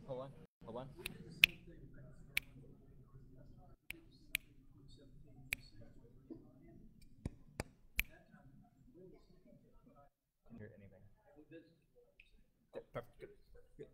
Hold on. Hold on. Can hear anything. Perfect. Good. Good.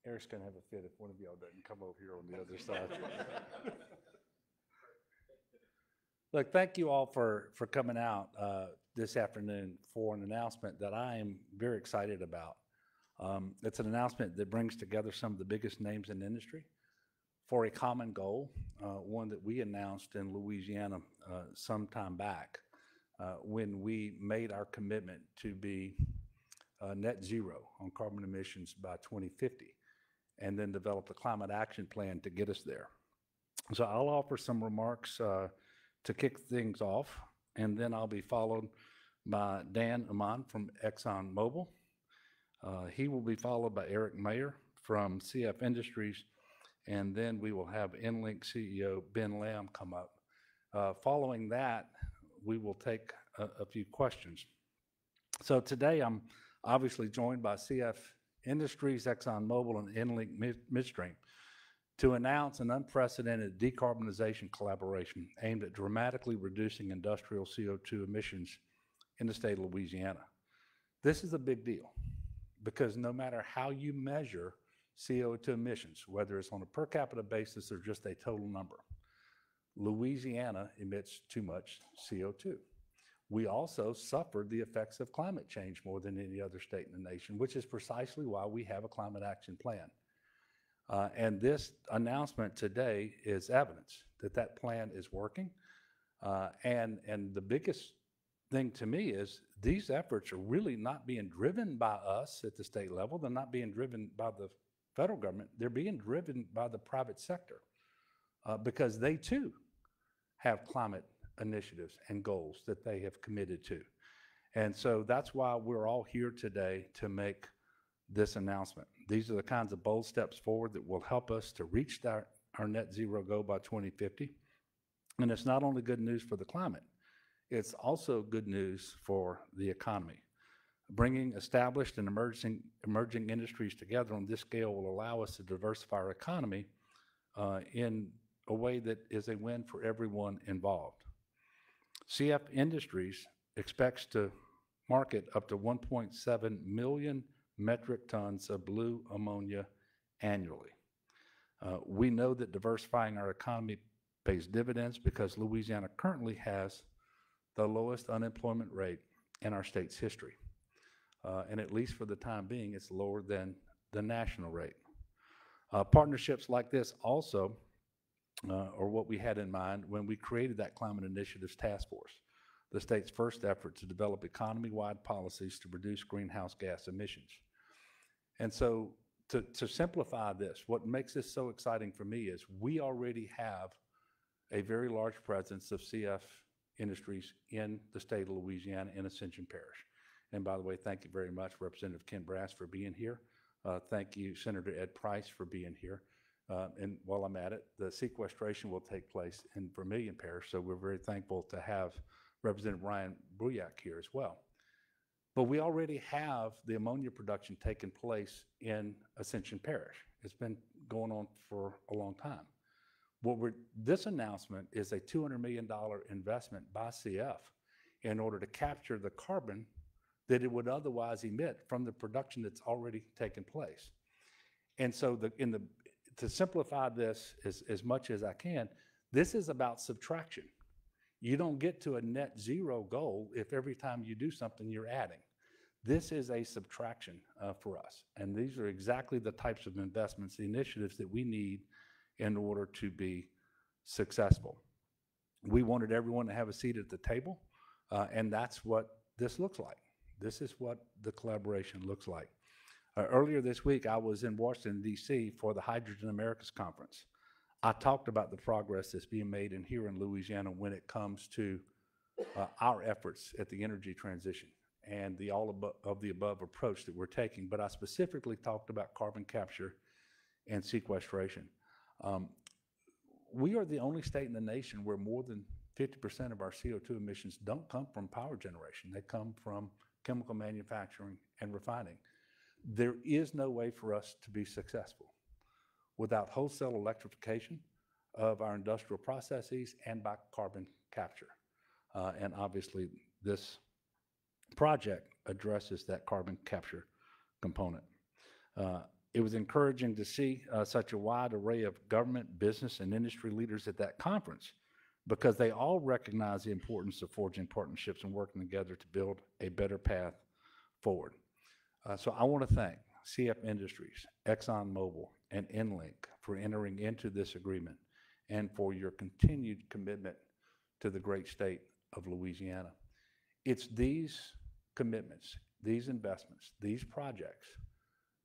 Eric's going to have a fit if one of y'all doesn't come over here on the other side. Look, thank you all for coming out this afternoon for an announcement that I am very excited about. It's an announcement that brings together some of the biggest names in the industry for a common goal, one that we announced in Louisiana some time back when we made our commitment to be net zero on carbon emissions by 2050, and then developed a climate action plan to get us there. So I'll offer some remarks to kick things off, and then I'll be followed by Dan Amon from ExxonMobil. He will be followed by Eric Mayer from CF Industries, and then we will have EnLink CEO Ben Lamb come up. Following that, we will take a few questions. So today I'm obviously joined by CF Industries, ExxonMobil, and EnLink Midstream to announce an unprecedented decarbonization collaboration aimed at dramatically reducing industrial CO2 emissions in the state of Louisiana. This is a big deal because no matter how you measure CO2 emissions, whether it's on a per capita basis or just a total number, Louisiana emits too much CO2. We also suffered the effects of climate change more than any other state in the nation, which is precisely why we have a climate action plan. And this announcement today is evidence that that plan is working. And the biggest thing to me is these efforts are really not being driven by us at the state level. They're not being driven by the federal government. They're being driven by the private sector because they too have climate initiatives and goals that they have committed to. And so that's why we're all here today to make this announcement. These are the kinds of bold steps forward that will help us to reach our net zero goal by 2050. And it's not only good news for the climate, it's also good news for the economy. Bringing established and emerging industries together on this scale will allow us to diversify our economy in a way that is a win for everyone involved. CF Industries expects to market up to 1.7 million metric tons of blue ammonia annually. We know that diversifying our economy pays dividends because Louisiana currently has the lowest unemployment rate in our state's history. And at least for the time being, it's lower than the national rate. Partnerships like this also are what we had in mind when we created that Climate Initiatives Task Force, the state's first effort to develop economy-wide policies to reduce greenhouse gas emissions. And so to simplify this, what makes this so exciting for me is we already have a very large presence of CF industries in the state of Louisiana in Ascension Parish. And by the way, thank you very much, Representative Ken Brass, for being here. Thank you, Senator Ed Price, for being here. And while I'm at it, the sequestration will take place in Vermilion Parish, so we're very thankful to have Representative Ryan Bruyak here as well. But we already have the ammonia production taking place in Ascension Parish. It's been going on for a long time. This announcement is a $200 million investment by CF in order to capture the carbon that it would otherwise emit from the production that's already taken place. And so to simplify this as much as I can, this is about subtraction. You don't get to a net zero goal if every time you do something you're adding. This is a subtraction for us. And these are exactly the types of investments, the initiatives that we need in order to be successful. We wanted everyone to have a seat at the table, and that's what this looks like. This is what the collaboration looks like. Earlier this week, I was in Washington, D.C. for the Hydrogen Americas Conference. I talked about the progress that's being made here in Louisiana when it comes to our efforts at the energy transition and the all-of-the-above approach that we're taking. But I specifically talked about carbon capture and sequestration. We are the only state in the nation where more than 50% of our CO2 emissions don't come from power generation. They come from chemical manufacturing and refining. There is no way for us to be successful without wholesale electrification of our industrial processes and by carbon capture. And obviously, this project addresses that carbon capture component. It was encouraging to see such a wide array of government, business, and industry leaders at that conference because they all recognize the importance of forging partnerships and working together to build a better path forward. So I want to thank CF Industries, ExxonMobil, and EnLink for entering into this agreement and for your continued commitment to the great state of Louisiana. It's these commitments, these investments, these projects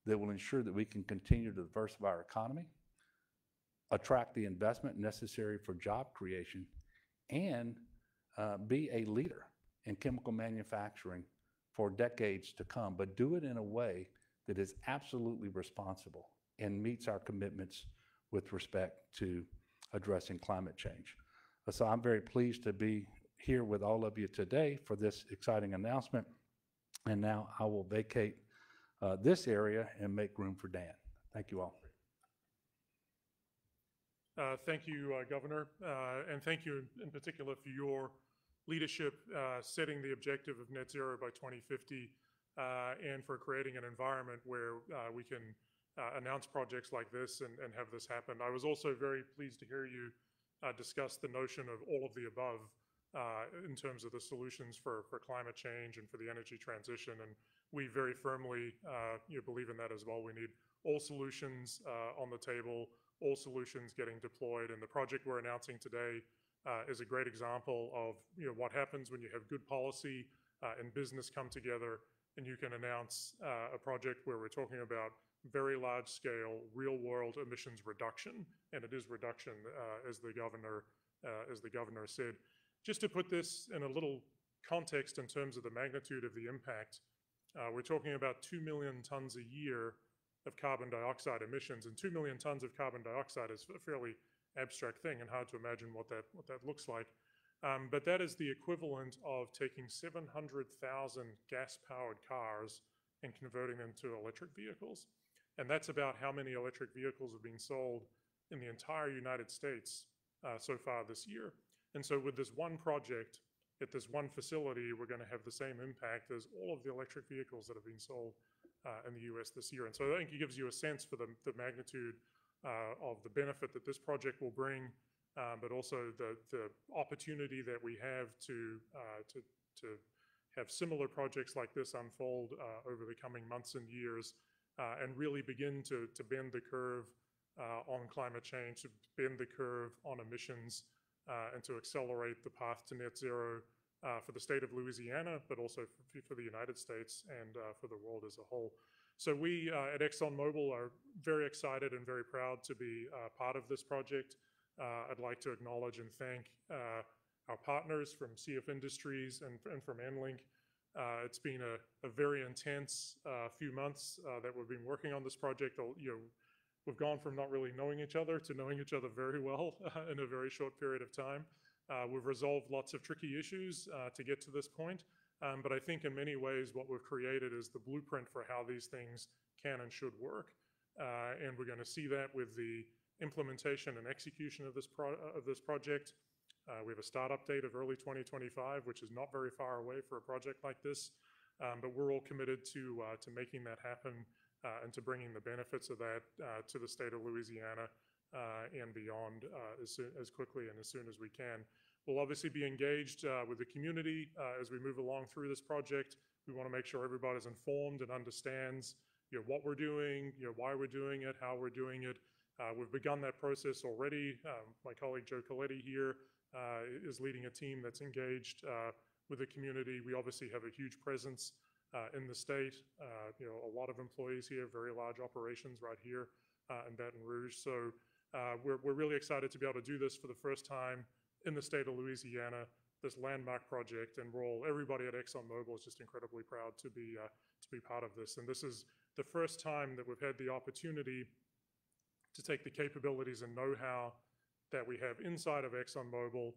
that will ensure that we can continue to diversify our economy, attract the investment necessary for job creation, and be a leader in chemical manufacturing for decades to come, but do it in a way that is absolutely responsible and meets our commitments with respect to addressing climate change. So I'm very pleased to be here with all of you today for this exciting announcement. And now I will vacate this area and make room for Dan. Thank you all. Thank you, Governor, and thank you in particular for your leadership setting the objective of net zero by 2050 and for creating an environment where we can announce projects like this and have this happen. I was also very pleased to hear you discuss the notion of all of the above in terms of the solutions for climate change and for the energy transition. And we very firmly believe in that as well. We need all solutions on the table, all solutions getting deployed. And the project we're announcing today is a great example of what happens when you have good policy and business come together, and you can announce a project where we're talking about very large scale, real world emissions reduction, and it is reduction as the governor said. Just to put this in a little context in terms of the magnitude of the impact, we're talking about 2 million tons a year of carbon dioxide emissions, and 2 million tons of carbon dioxide is a fairly abstract thing and hard to imagine what that looks like. But that is the equivalent of taking 700,000 gas-powered cars and converting them to electric vehicles. And that's about how many electric vehicles are being sold in the entire United States so far this year. And so with this one project at this one facility, we're going to have the same impact as all of the electric vehicles that are being sold in the U.S. this year. And so I think it gives you a sense for the magnitude of the benefit that this project will bring, but also the opportunity that we have to have similar projects like this unfold over the coming months and years, and really begin to bend the curve on climate change, to bend the curve on emissions, and to accelerate the path to net zero for the state of Louisiana, but also for the United States and for the world as a whole. So we at ExxonMobil are very excited and very proud to be part of this project. I'd like to acknowledge and thank our partners from CF Industries and from EnLink. It's been a very intense few months that we've been working on this project. We've gone from not really knowing each other to knowing each other very well in a very short period of time. We've resolved lots of tricky issues to get to this point. But I think in many ways what we've created is the blueprint for how these things can and should work. And we're going to see that with the implementation and execution of this project. We have a startup date of early 2025, which is not very far away for a project like this. But we're all committed to making that happen and to bringing the benefits of that to the state of Louisiana and beyond as quickly and as soon as we can. We'll obviously be engaged with the community as we move along through this project. We want to make sure everybody's informed and understands what we're doing, why we're doing it, how we're doing it. We've begun that process already. My colleague Joe Coletti here is leading a team that's engaged with the community. We obviously have a huge presence in the state. A lot of employees here, very large operations right here in Baton Rouge. So we're really excited to be able to do this for the first time in the state of Louisiana, this landmark project, and everybody at ExxonMobil is just incredibly proud to be part of this. And this is the first time that we've had the opportunity to take the capabilities and know-how that we have inside of ExxonMobil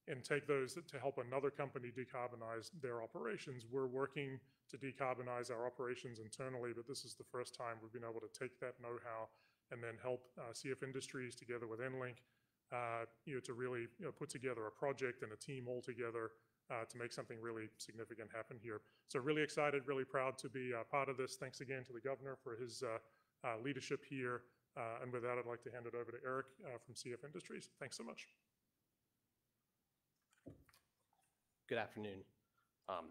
and take those to help another company decarbonize their operations. We're working to decarbonize our operations internally, but this is the first time we've been able to take that know-how and then help CF Industries together with EnLink to really put together a project and a team all together to make something really significant happen here. So really excited, really proud to be part of this. Thanks again to the governor for his leadership here. And with that, I'd like to hand it over to Eric from CF Industries. Thanks so much. Good afternoon.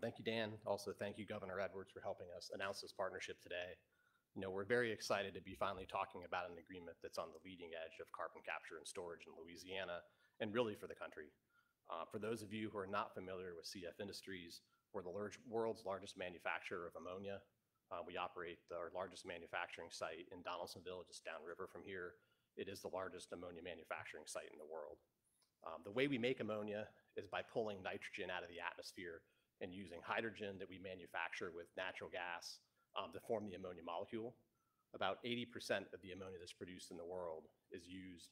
Thank you, Dan. Also, thank you, Governor Edwards, for helping us announce this partnership today. We're very excited to be finally talking about an agreement that's on the leading edge of carbon capture and storage in Louisiana and really for the country. For those of you who are not familiar with CF Industries, we're the world's largest manufacturer of ammonia. We operate our largest manufacturing site in Donaldsonville, just downriver from here. It is the largest ammonia manufacturing site in the world. The way we make ammonia is by pulling nitrogen out of the atmosphere and using hydrogen that we manufacture with natural gas to form the ammonia molecule. About 80% of the ammonia that's produced in the world is used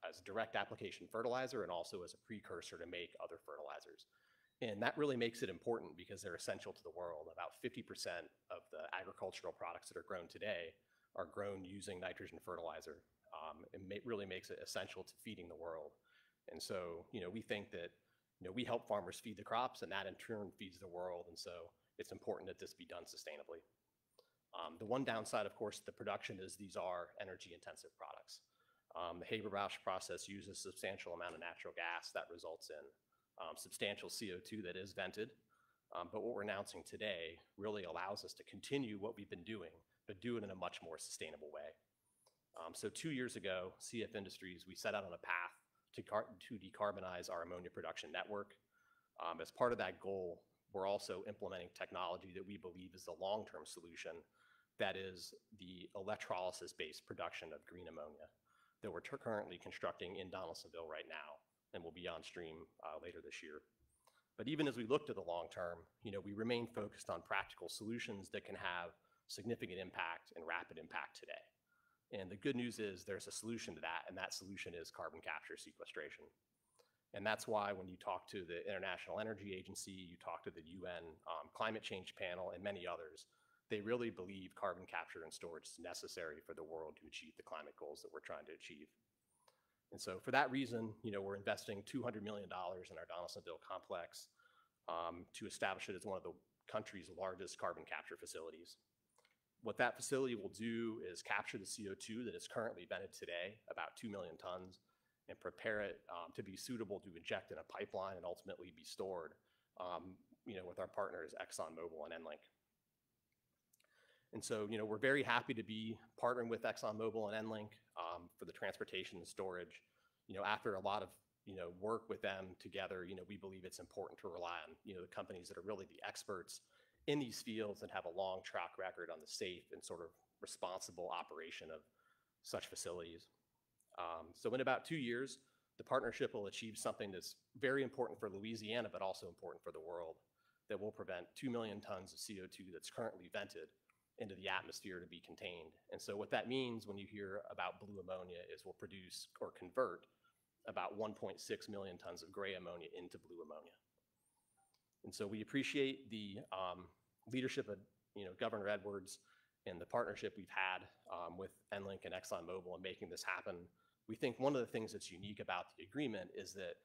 as direct application fertilizer and also as a precursor to make other fertilizers. And that really makes it important because they're essential to the world. About 50% of the agricultural products that are grown today are grown using nitrogen fertilizer. It really makes it essential to feeding the world. And so, we think that, we help farmers feed the crops and that in turn feeds the world. And so it's important that this be done sustainably. The one downside, of course, the production is these are energy intensive products. The Haber-Bosch process uses a substantial amount of natural gas that results in substantial CO2 that is vented. But what we're announcing today really allows us to continue what we've been doing, but do it in a much more sustainable way. So 2 years ago, CF Industries, we set out on a path to decarbonize our ammonia production network. As part of that goal, we're also implementing technology that we believe is the long-term solution, that is the electrolysis-based production of green ammonia that we're currently constructing in Donaldsonville right now and will be on stream later this year. But even as we look to the long term, we remain focused on practical solutions that can have significant impact and rapid impact today. And the good news is there's a solution to that, and that solution is carbon capture sequestration. And that's why when you talk to the International Energy Agency, you talk to the UN Climate Change Panel and many others, they really believe carbon capture and storage is necessary for the world to achieve the climate goals that we're trying to achieve. And so for that reason, we're investing $200 million in our Donaldsonville complex to establish it as one of the country's largest carbon capture facilities. What that facility will do is capture the CO2 that is currently vented today, about 2 million tons, and prepare it to be suitable to inject in a pipeline and ultimately be stored, with our partners ExxonMobil and EnLink. And so, we're very happy to be partnering with ExxonMobil and EnLink for the transportation and storage. After a lot of work with them together, we believe it's important to rely on the companies that are really the experts in these fields and have a long track record on the safe and sort of responsible operation of such facilities. So in about 2 years, the partnership will achieve something that's very important for Louisiana, but also important for the world, that will prevent 2 million tons of CO2 that's currently vented into the atmosphere to be contained. And so what that means when you hear about blue ammonia is we'll produce or convert about 1.6 million tons of gray ammonia into blue ammonia. And so we appreciate the leadership of Governor Edwards and the partnership we've had with EnLink and ExxonMobil in making this happen. We think one of the things that's unique about the agreement is that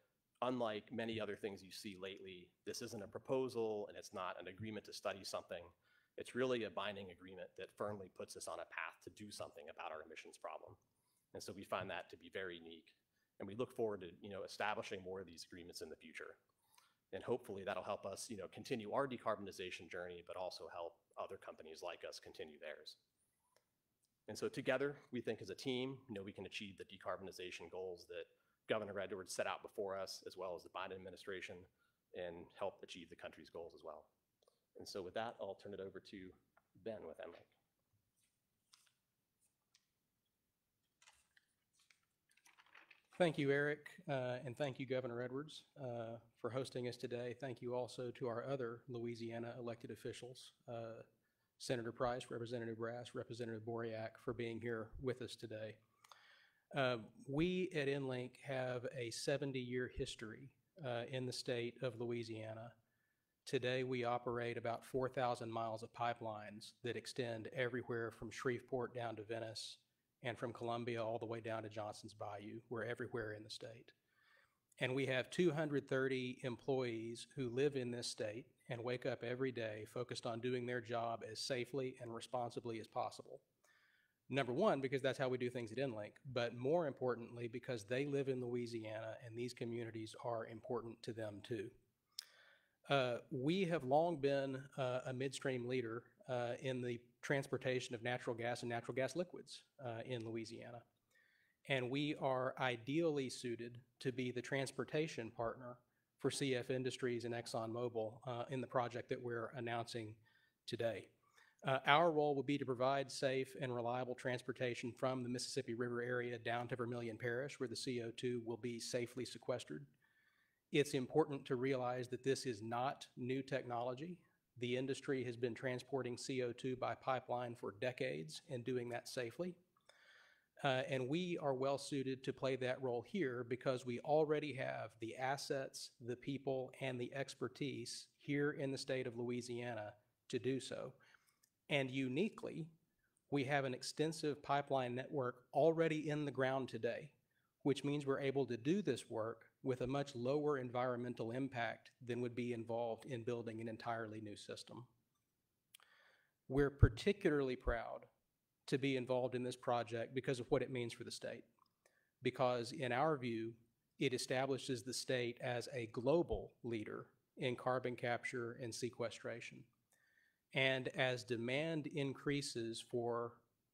unlike many other things you see lately, this isn't a proposal and it's not an agreement to study something. It's really a binding agreement that firmly puts us on a path to do something about our emissions problem. And so we find that to be very unique. And we look forward to establishing more of these agreements in the future. And hopefully that'll help us continue our decarbonization journey, but also help other companies like us continue theirs. And so together, we think as a team, we can achieve the decarbonization goals that Governor Edwards set out before us, as well as the Biden administration, and help achieve the country's goals as well. And so with that, I'll turn it over to Ben with EnLink. Thank you, Eric, and thank you, Governor Edwards, for hosting us today. Thank you also to our other Louisiana elected officials, Senator Price, Representative Brass, Representative Boriak, for being here with us today. We at EnLink have a 70-year history in the state of Louisiana. Today, we operate about 4,000 miles of pipelines that extend everywhere from Shreveport down to Venice, and from Columbia all the way down to Johnson's Bayou. We're everywhere in the state. And we have 230 employees who live in this state and wake up every day focused on doing their job as safely and responsibly as possible. Number one, because that's how we do things at EnLink, but more importantly, because they live in Louisiana and these communities are important to them too. We have long been a midstream leader in the transportation of natural gas and natural gas liquids in Louisiana. And we are ideally suited to be the transportation partner for CF Industries and ExxonMobil in the project that we're announcing today. Our role will be to provide safe and reliable transportation from the Mississippi River area down to Vermilion Parish, where the CO2 will be safely sequestered. It's important to realize that this is not new technology. The industry has been transporting CO2 by pipeline for decades and doing that safely. And we are well suited to play that role here because we already have the assets, the people, and the expertise here in the state of Louisiana to do so. And uniquely, we have an extensive pipeline network already in the ground today, which means we're able to do this work with a much lower environmental impact than would be involved in building an entirely new system. We're particularly proud to be involved in this project because of what it means for the state. Because in our view, it establishes the state as a global leader in carbon capture and sequestration. And as demand increases for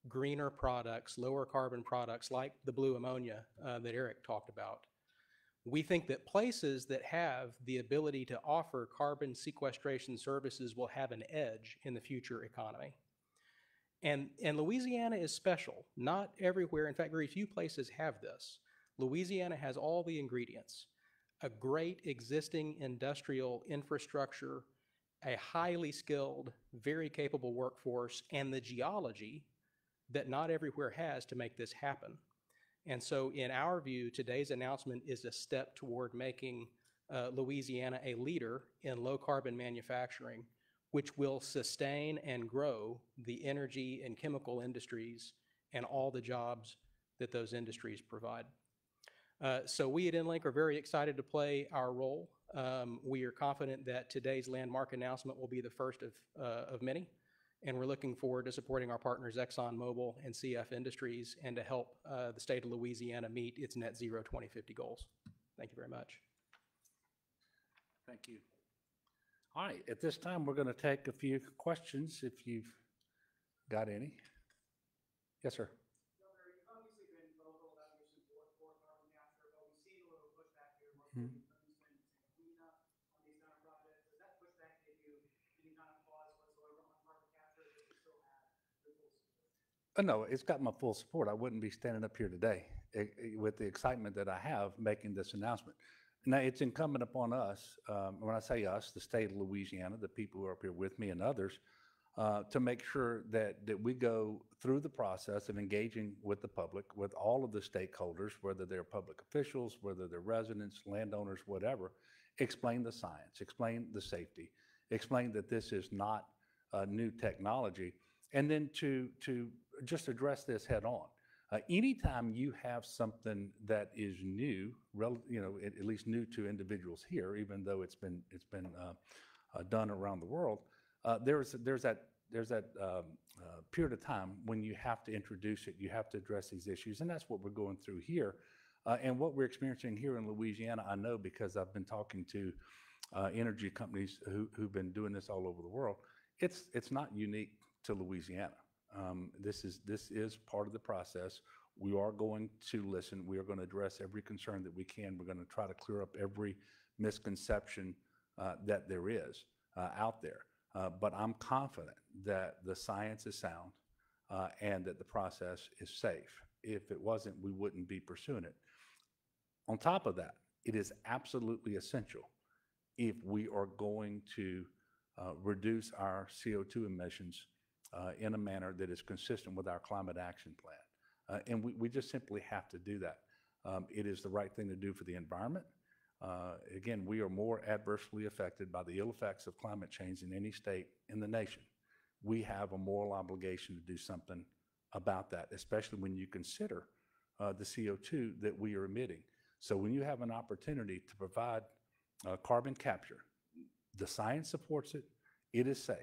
greener products, lower carbon products like the blue ammonia that Eric talked about, we think that places that have the ability to offer carbon sequestration services will have an edge in the future economy. And Louisiana is special. Not everywhere, in fact, very few places have this. Louisiana has all the ingredients: a great existing industrial infrastructure, a highly skilled, very capable workforce, and the geology that not everywhere has to make this happen. And so in our view, today's announcement is a step toward making Louisiana a leader in low carbon manufacturing, which will sustain and grow the energy and chemical industries and all the jobs that those industries provide. So we at EnLink are very excited to play our role. We are confident that today's landmark announcement will be the first of many, And we're looking forward to supporting our partners ExxonMobil and CF Industries and to help the state of Louisiana meet its net zero 2050 goals. Thank you very much. Thank you. All right, at this time, we're going to take a few questions if you've got any. Yes, sir. Governor, you've obviously been vocal about your support for carbon capture, but we've seen a little pushback here, mostly from Eastman and cleanup on these kind of projects. Does that pushback give you any kind of pause whatsoever on carbon capture, or does it still have your full support? No, it's got my full support. I wouldn't be standing up here today with the excitement that I have making this announcement. Now, it's incumbent upon us, when I say us, the state of Louisiana, the people who are up here with me and others, to make sure that we go through the process of engaging with the public, with all of the stakeholders, whether they're public officials, whether they're residents, landowners, whatever, explain the science, explain the safety, explain that this is not new technology, and then to just address this head on. Anytime you have something that is new, at least new to individuals here, even though it's been done around the world, there's that period of time when you have to introduce it, you have to address these issues, and that's what we're going through here. And what we're experiencing here in Louisiana, I know because I've been talking to energy companies who've been doing this all over the world. It's not unique to Louisiana. This is part of the process. We are going to listen. We are going to address every concern that we can. We're going to try to clear up every misconception that there is out there. But I'm confident that the science is sound and that the process is safe. If it wasn't, we wouldn't be pursuing it. On top of that, it is absolutely essential if we are going to reduce our CO2 emissions in a manner that is consistent with our climate action plan. And we just simply have to do that. It is the right thing to do for the environment. Again, we are more adversely affected by the ill effects of climate change than any state in the nation. We have a moral obligation to do something about that, especially when you consider the CO2 that we are emitting. So when you have an opportunity to provide carbon capture, the science supports it, it is safe.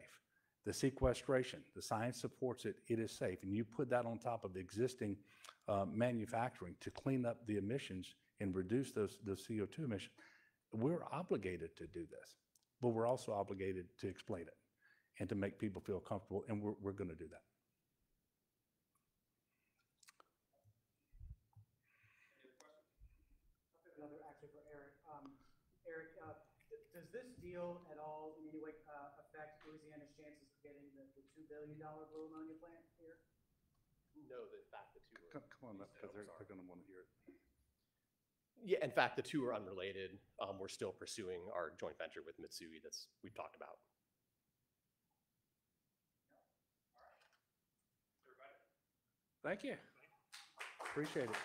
The sequestration, the science supports it, it is safe. And you put that on top of existing manufacturing to clean up the emissions and reduce those CO2 emissions. We're obligated to do this, but we're also obligated to explain it and to make people feel comfortable, and we're going to do that. Another actually for Eric. Eric, does this deal at all in any way affect Louisiana's chances of getting the $2 billion blue ammonia plant here? No, in fact, the two are. Come on up, because they're going to want to hear it. Yeah, in fact, the two are unrelated. We're still pursuing our joint venture with Mitsui we've talked about. Thank you. Appreciate it.